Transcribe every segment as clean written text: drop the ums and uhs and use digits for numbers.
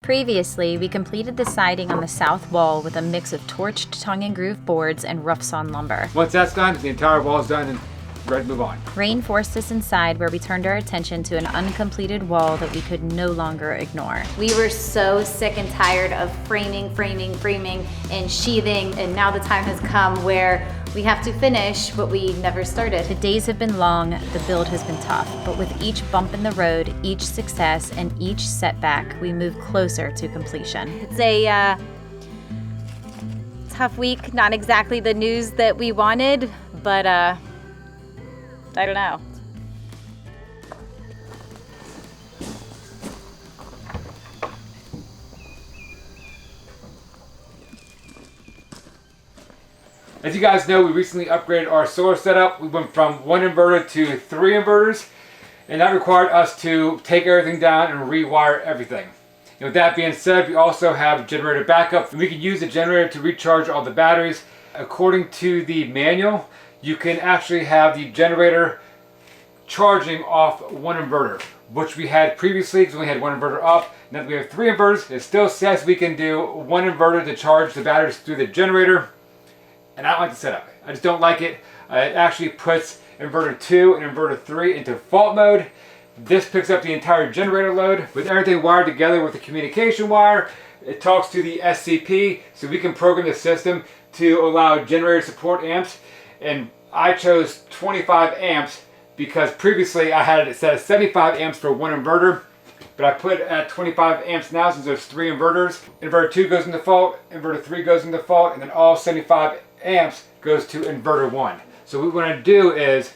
Previously, we completed the siding on the south wall with a mix of torched tongue-and-groove boards and rough-sawn lumber. Once that's done, the entire wall is done and ready to move on. Rain forced us inside, where we turned our attention to an uncompleted wall that we could no longer ignore. We were so sick and tired of framing, and sheathing, and now the time has come where we have to finish what we never started. The days have been long, the build has been tough, but with each bump in the road, each success, and each setback, we move closer to completion. It's a tough week, not exactly the news that we wanted, but I don't know. As you guys know, we recently upgraded our solar setup. We went from 1 inverter to 3 inverters, and that required us to take everything down and rewire everything. And with that being said, we also have generator backup, and we can use the generator to recharge all the batteries. According to the manual, you can actually have the generator charging off 1 inverter, which we had previously because we only had 1 inverter up. Now that we have 3 inverters, it still says we can do 1 inverter to charge the batteries through the generator. And I don't like the setup. I just don't like it. It actually puts inverter 2 and inverter 3 into fault mode. This picks up the entire generator load. With everything wired together with the communication wire, it talks to the SCP, so we can program the system to allow generator support amps. And I chose 25 amps because previously I had it set at 75 amps for 1 inverter. But I put it at 25 amps now since there's 3 inverters. Inverter 2 goes into fault, inverter 3 goes into fault, and then all 75 amps goes to inverter 1. So what we want to do is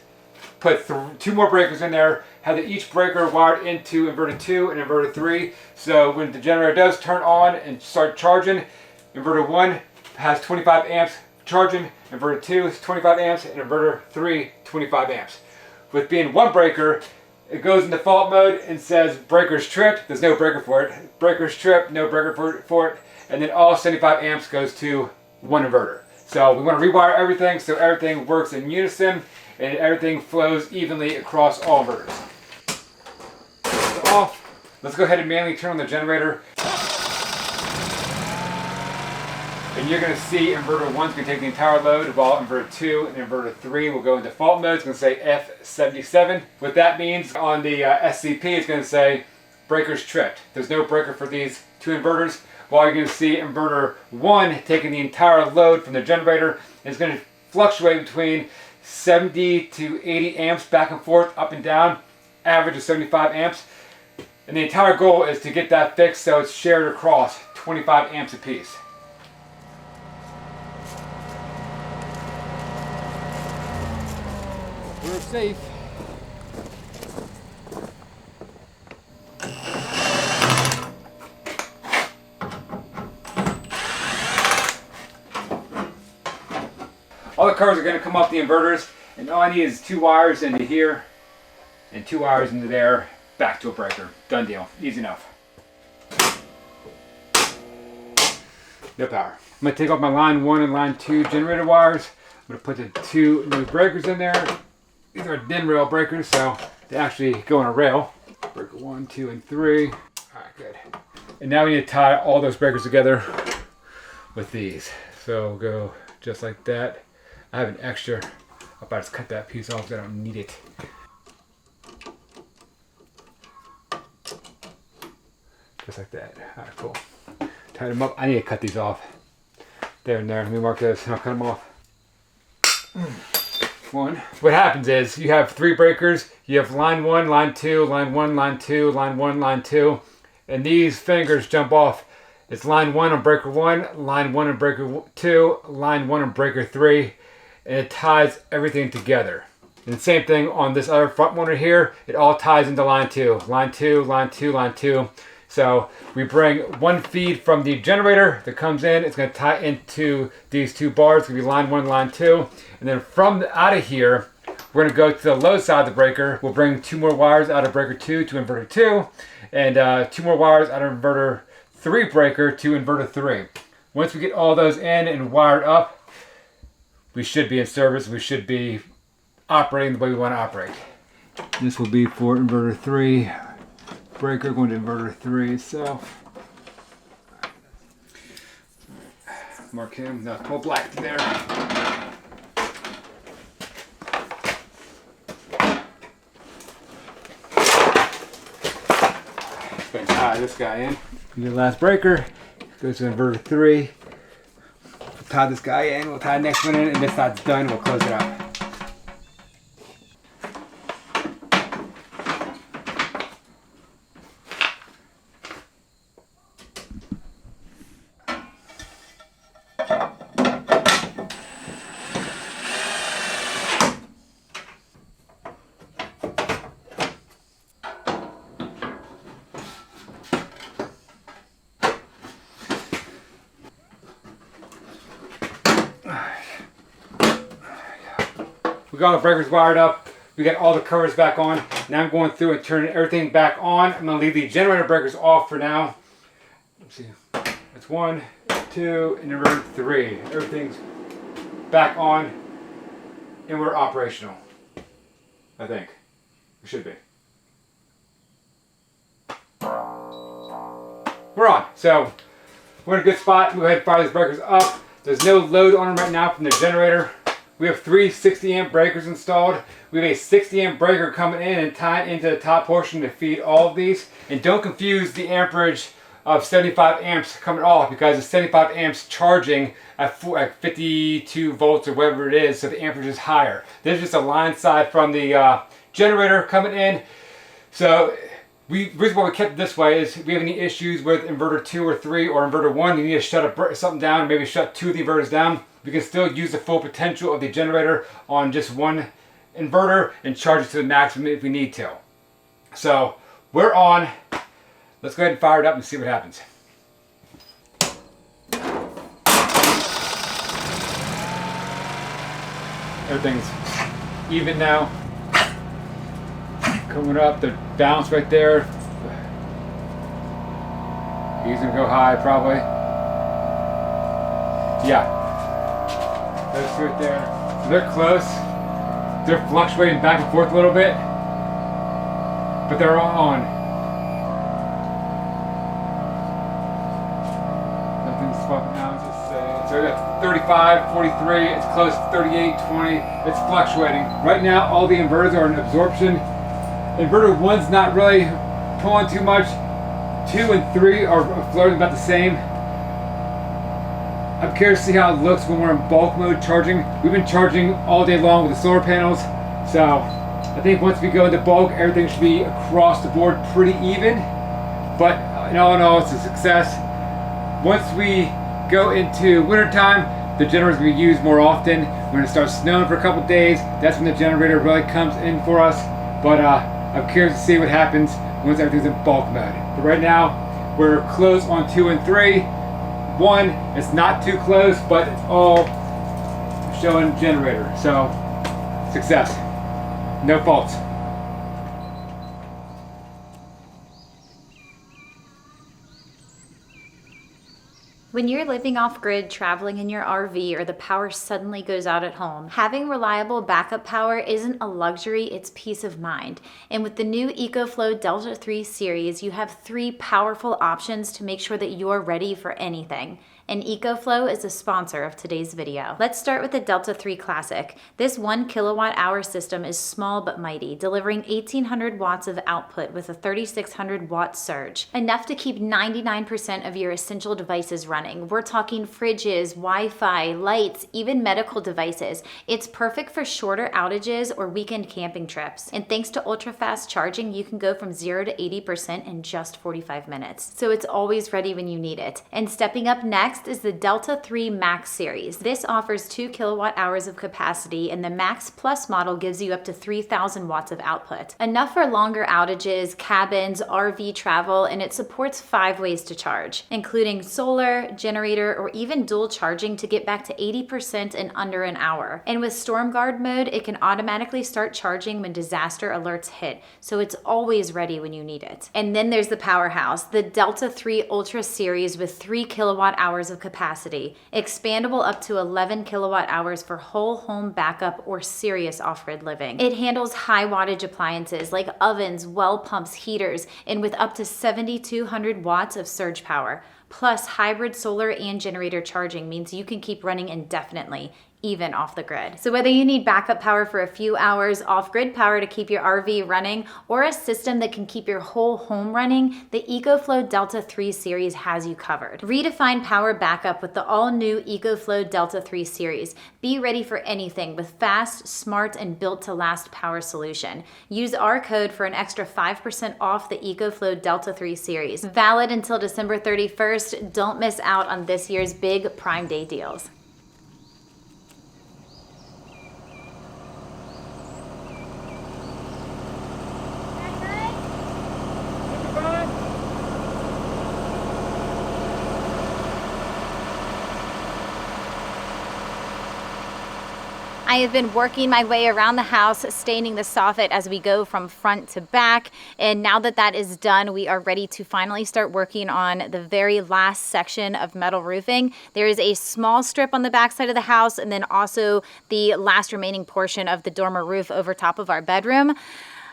put 2 more breakers in there, have each breaker wired into inverter 2 and inverter 3. So when the generator does turn on and start charging, inverter 1 has 25 amps charging, inverter 2 is 25 amps, and inverter 3 25 amps. With being 1 breaker, it goes into fault mode and says breakers tripped. There's no breaker for it. Breakers tripped, no breaker for it. And then all 75 amps goes to 1 inverter. So we want to rewire everything so everything works in unison and everything flows evenly across all inverters. So off. Let's go ahead and manually turn on the generator. And you're going to see inverter 1 is going to take the entire load, while inverter 2 and inverter 3 will go into fault mode. It's going to say F77. What that means on the SCP is going to say breakers tripped. There's no breaker for these 2 inverters. While you're going to see inverter 1 taking the entire load from the generator. It's going to fluctuate between 70 to 80 amps back and forth, up and down, average of 75 amps. And the entire goal is to get that fixed so it's shared across 25 amps apiece. We're safe. All the covers are going to come off the inverters, and all I need is 2 wires into here and 2 wires into there, back to a breaker. Done deal. Easy enough. No power. I'm going to take off my line 1 and line 2 generator wires. I'm going to put the 2 new breakers in there. These are DIN rail breakers, so they actually go on a rail. Breaker 1, 2, and 3. Alright, good. And now we need to tie all those breakers together with these. So we'll go just like that. I have an extra. I'll about to cut that piece off because I don't need it. Just like that. Alright, cool. Tie them up. I need to cut these off. There and there. Let me mark those and I'll cut them off. 1. What happens is you have 3 breakers. You have line 1, line 2, line 1, line 2, line 1, line 2. And these fingers jump off. It's line 1 on breaker 1, line 1 on breaker 2, line 1 on breaker 3. And it ties everything together. And the same thing on this other front motor here. It all ties into line 2. Line 2, line 2, line 2. So we bring 1 feed from the generator that comes in. It's going to tie into these 2 bars. It's going to be line 1, line 2. And then from out of here, we're going to go to the low side of the breaker. We'll bring 2 more wires out of breaker 2 to inverter 2. And 2 more wires out of inverter 3 breaker to inverter 3. Once we get all those in and wired up, we should be in service. We should be operating the way we want to operate. This will be for inverter 3 breaker going to inverter 3 itself. Mark him. No, pull black to there. Gonna tie this guy in. Your last breaker goes to inverter 3. We'll tie this guy in. We'll tie the next one in, and this side's done. We'll close it out. We got all the breakers wired up. We got all the covers back on. Now I'm going through and turning everything back on. I'm gonna leave the generator breakers off for now. Let's see. That's 1, 2, and inverter 3. Everything's back on and we're operational. I think. We should be. We're on. So we're in a good spot. We'll go ahead and fire these breakers up. There's no load on them right now from the generator. We have 3 60-amp breakers installed. We have a 60-amp breaker coming in and tied into the top portion to feed all of these. And don't confuse the amperage of 75 amps coming off, because the 75 amps charging at 52 volts or whatever it is, so the amperage is higher. This is just a line side from the generator coming in. So the reason why we kept it this way is if we have any issues with inverter 2 or 3 or inverter 1, you need to shut something down, maybe shut 2 of the inverters down. We can still use the full potential of the generator on just one inverter and charge it to the maximum if we need to. So we're on. Let's go ahead and fire it up and see what happens. Everything's even now. Coming up, the balance right there. He's gonna go high probably. Yeah. Those 2 right there. So they're close. They're fluctuating back and forth a little bit, but they're all on. Nothing's swapping out, just say. So that's 35, 43, it's close to 38, 20. It's fluctuating. Right now, all the inverters are in absorption. Inverter 1's not really pulling too much. 2 and 3 are floating about the same. I'm curious to see how it looks when we're in bulk mode charging. We've been charging all day long with the solar panels, so I think once we go into bulk, everything should be across the board pretty even. But in all, it's a success. Once we go into wintertime, the generator's going to be used more often. We're going to start snowing for a couple days. That's when the generator really comes in for us. But I'm curious to see what happens once everything's in bulk mode. But right now, we're close on 2 and 3. 1, it's not too close, but it's all showing generator. So, success. No faults. When you're living off-grid, traveling in your RV, or the power suddenly goes out at home, having reliable backup power isn't a luxury, it's peace of mind. And with the new EcoFlow Delta 3 series, you have 3 powerful options to make sure that you're ready for anything. And EcoFlow is the sponsor of today's video. Let's start with the Delta 3 Classic. This 1 kilowatt-hour system is small but mighty, delivering 1,800 watts of output with a 3,600 watt surge, enough to keep 99% of your essential devices running. We're talking fridges, Wi-Fi, lights, even medical devices. It's perfect for shorter outages or weekend camping trips. And thanks to ultra-fast charging, you can go from 0 to 80% in just 45 minutes. So it's always ready when you need it. And stepping up next is the Delta 3 Max series. This offers 2 kilowatt hours of capacity, and the Max Plus model gives you up to 3,000 watts of output. Enough for longer outages, cabins, RV travel, and it supports 5 ways to charge, including solar, generator, or even dual charging to get back to 80% in under an hour. And with Storm Guard mode, it can automatically start charging when disaster alerts hit, so it's always ready when you need it. And then there's the powerhouse, the Delta 3 Ultra series with 3 kilowatt hours of capacity, expandable up to 11 kilowatt hours for whole home backup or serious off-grid living. It handles high wattage appliances like ovens, well pumps, heaters, and with up to 7,200 watts of surge power. Plus, hybrid solar and generator charging means you can keep running indefinitely, even off the grid. So whether you need backup power for a few hours, off-grid power to keep your RV running, or a system that can keep your whole home running, the EcoFlow Delta 3 series has you covered. Redefine power backup with the all-new EcoFlow Delta 3 series. Be ready for anything with fast, smart, and built-to-last power solution. Use our code for an extra 5% off the EcoFlow Delta 3 series. Valid until December 31st. Don't miss out on this year's big Prime Day deals. I have been working my way around the house, staining the soffit as we go from front to back. And now that that is done, we are ready to finally start working on the very last section of metal roofing. There is a small strip on the back side of the house, and then also the last remaining portion of the dormer roof over top of our bedroom.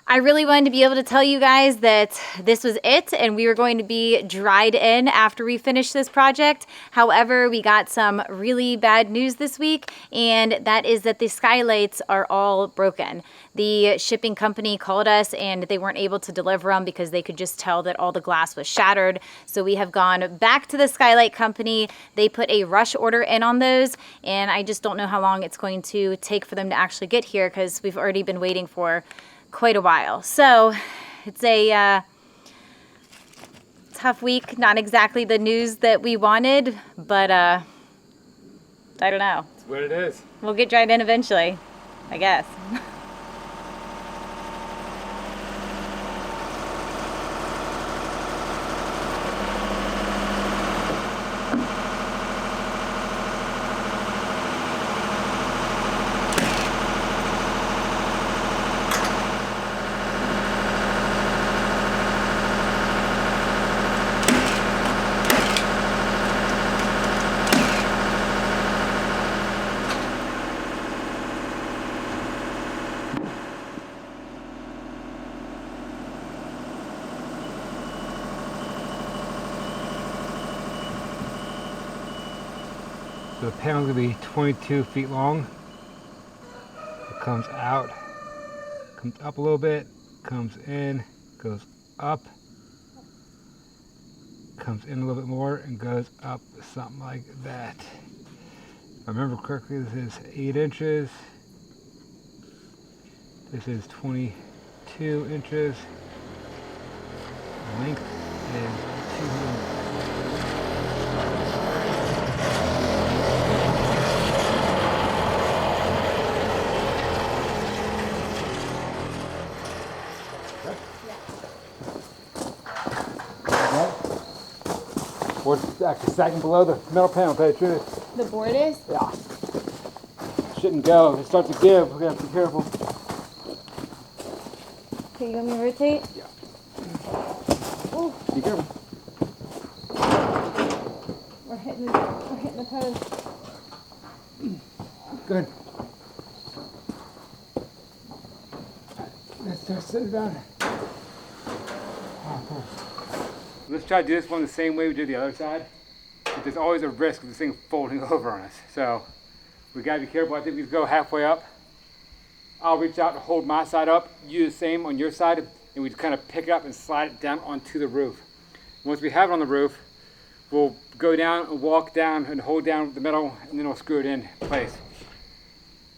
I really wanted to be able to tell you guys that this was it and we were going to be dried in after we finished this project. However, we got some really bad news this week, and that is that the skylights are all broken. The shipping company called us and they weren't able to deliver them because they could just tell that all the glass was shattered. So we have gone back to the skylight company. They put a rush order in on those, and I just don't know how long it's going to take for them to actually get here because we've already been waiting for quite a while. So it's a tough week. Not exactly the news that we wanted, but I don't know. It's what it is. We'll get dried in eventually, I guess. So the panel's gonna be 22 feet long. It comes out, comes up a little bit, comes in, goes up, comes in a little bit more, and goes up something like that. If I remember correctly, this is 8 inches. This is 22 inches. The length is 200. Board's actually sagging below the metal panel, to tell you the truth. The board is? Yeah. Shouldn't go. If it starts to give, we're going to have to be careful. Can you let me rotate? Yeah. Ooh. Be careful. We're hitting the post. Good. Let's start sitting down. Let's try to do this one the same way we did the other side. But there's always a risk of this thing folding over on us. So we gotta be careful. I think we go halfway up. I'll reach out and hold my side up. You do the same on your side, and we just kind of pick it up and slide it down onto the roof. Once we have it on the roof, we'll go down and walk down and hold down the metal, and then we'll screw it in place.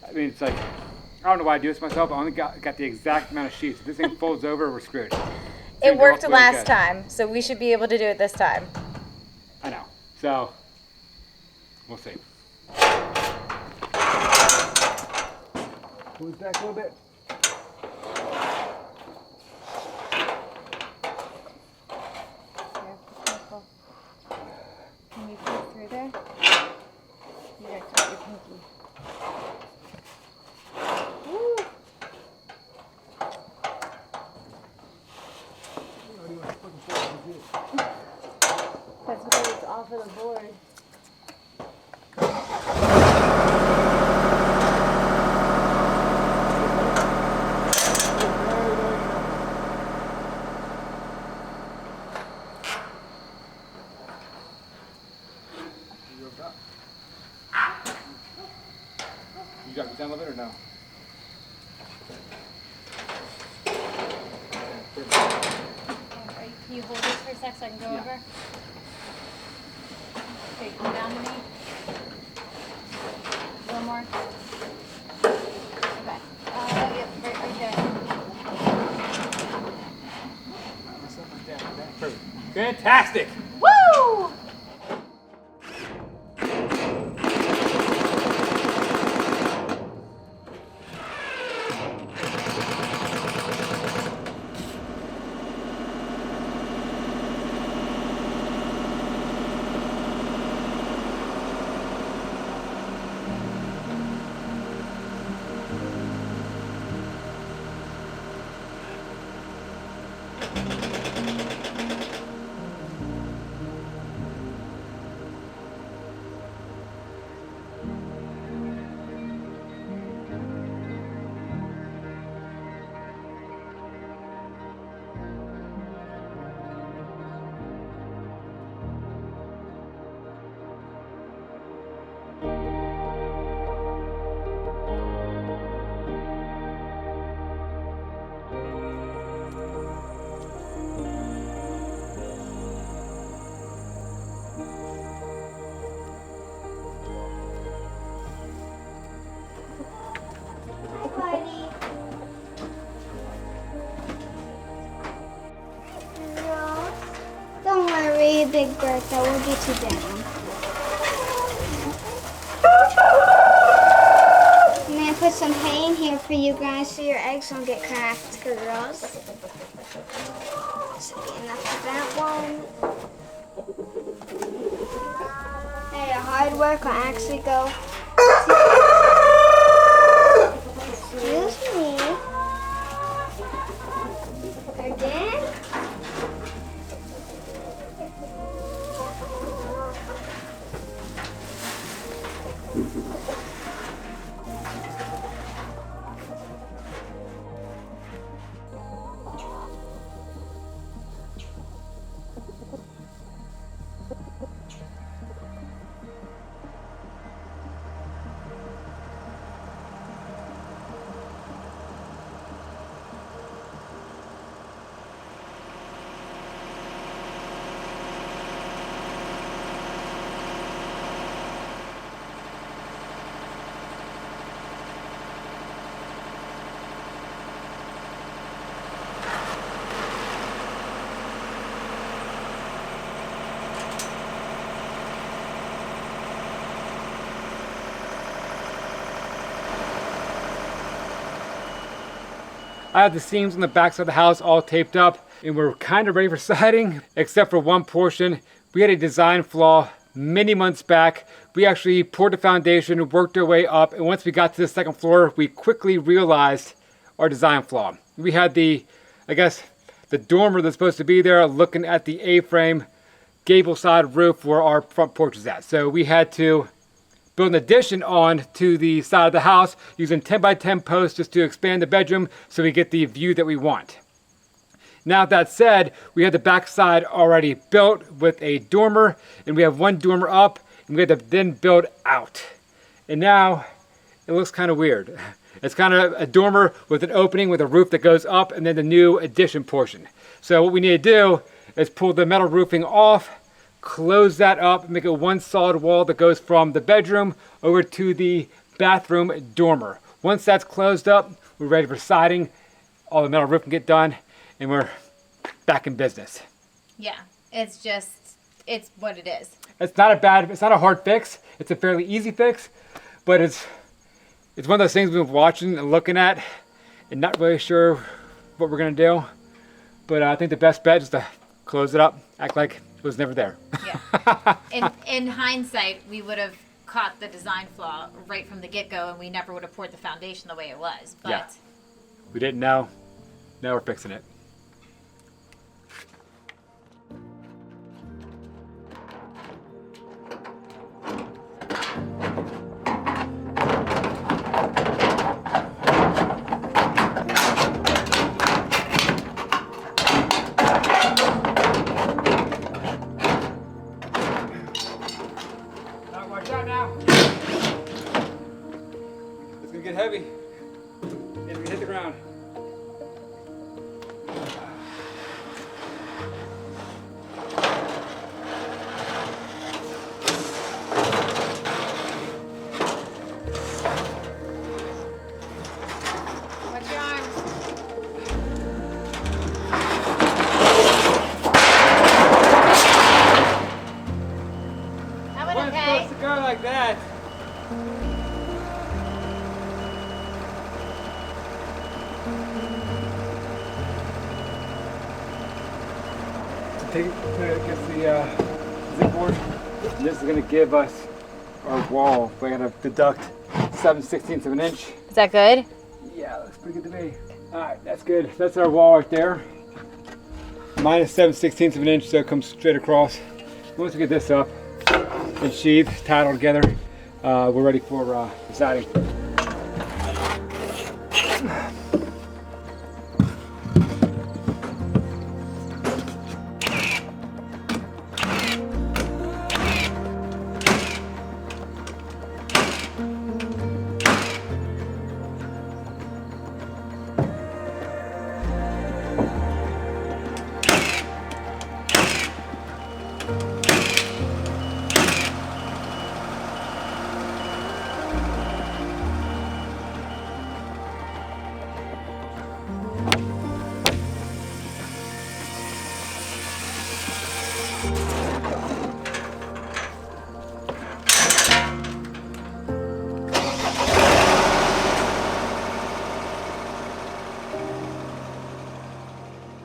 I mean, it's like, I don't know why I do this myself. I only got the exact amount of sheets. If this thing folds over, we're screwed. It worked last time, so we should be able to do it this time. I know. So, we'll see. Pull it back a little bit. Careful. Can you put through there? You gotta cut your pinky. Woo! That's because it's off of the board. You got me down a little bit or no? Can you hold this for a sec so I can go over? Okay, come down to me. A little more. Okay. Yep, right there. Perfect. Fantastic! Woo! Don't worry, Big Bertha, we'll get you down. I'm gonna put some hay in here for you guys so your eggs don't get cracked, girls. This will be enough for that one. Hey, hard work will actually go. Excuse me. Again? I have the seams on the back side of the house all taped up, and we're kind of ready for siding, except for one portion. We had a design flaw many months back. We actually poured the foundation, worked our way up, and once we got to the second floor, we quickly realized our design flaw. We had the dormer that's supposed to be there looking at the A-frame gable side roof where our front porch is at. So we had to build an addition on to the side of the house using 10 by 10 posts just to expand the bedroom so we get the view that we want. Now that said, we had the back side already built with a dormer, and we have one dormer up, and we had to then build out. And now it looks kind of weird. It's kind of a dormer with an opening with a roof that goes up, and then the new addition portion. So what we need to do is pull the metal roofing off, close that up, make it one solid wall that goes from the bedroom over to the bathroom dormer. Once that's closed up, we're ready for siding. All the metal roof can get done, and we're back in business. Yeah, it's what it is. It's not a hard fix. It's a fairly easy fix, but it's one of those things we've been watching and looking at and not really sure what we're gonna do. But I think the best bet is to close it up, act like it was never there. Yeah. In hindsight, we would have caught the design flaw right from the get-go, and we never would have poured the foundation the way it was. But Yeah. We didn't know. Now we're fixing it. Watch out now. It's gonna get heavy. It's gonna hit the ground. Watch your arms. That one okay? Supposed to go like that. Take it against the zip board. And this is going to give us our wall. We're going to deduct 7/16 of an inch. Is that good? Yeah, looks pretty good to me. All right, that's good. That's our wall right there. Minus 7/16 of an inch, so it comes straight across. Once we get this up and sheathed, tied all together, we're ready for siding.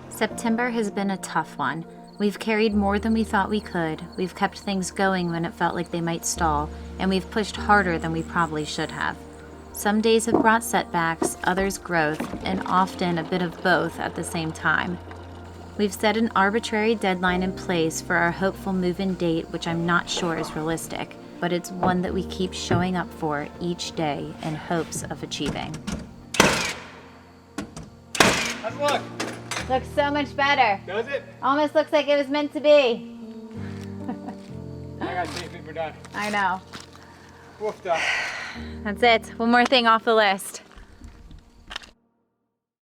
September has been a tough one. We've carried more than we thought we could, we've kept things going when it felt like they might stall, and we've pushed harder than we probably should have. Some days have brought setbacks, others growth, and often a bit of both at the same time. We've set an arbitrary deadline in place for our hopeful move-in date, which I'm not sure is realistic, but it's one that we keep showing up for each day in hopes of achieving. How's it look? Looks so much better. Does it? Almost looks like it was meant to be. I got tape and we're done. I know. Woofed up. That's it. One more thing off the list.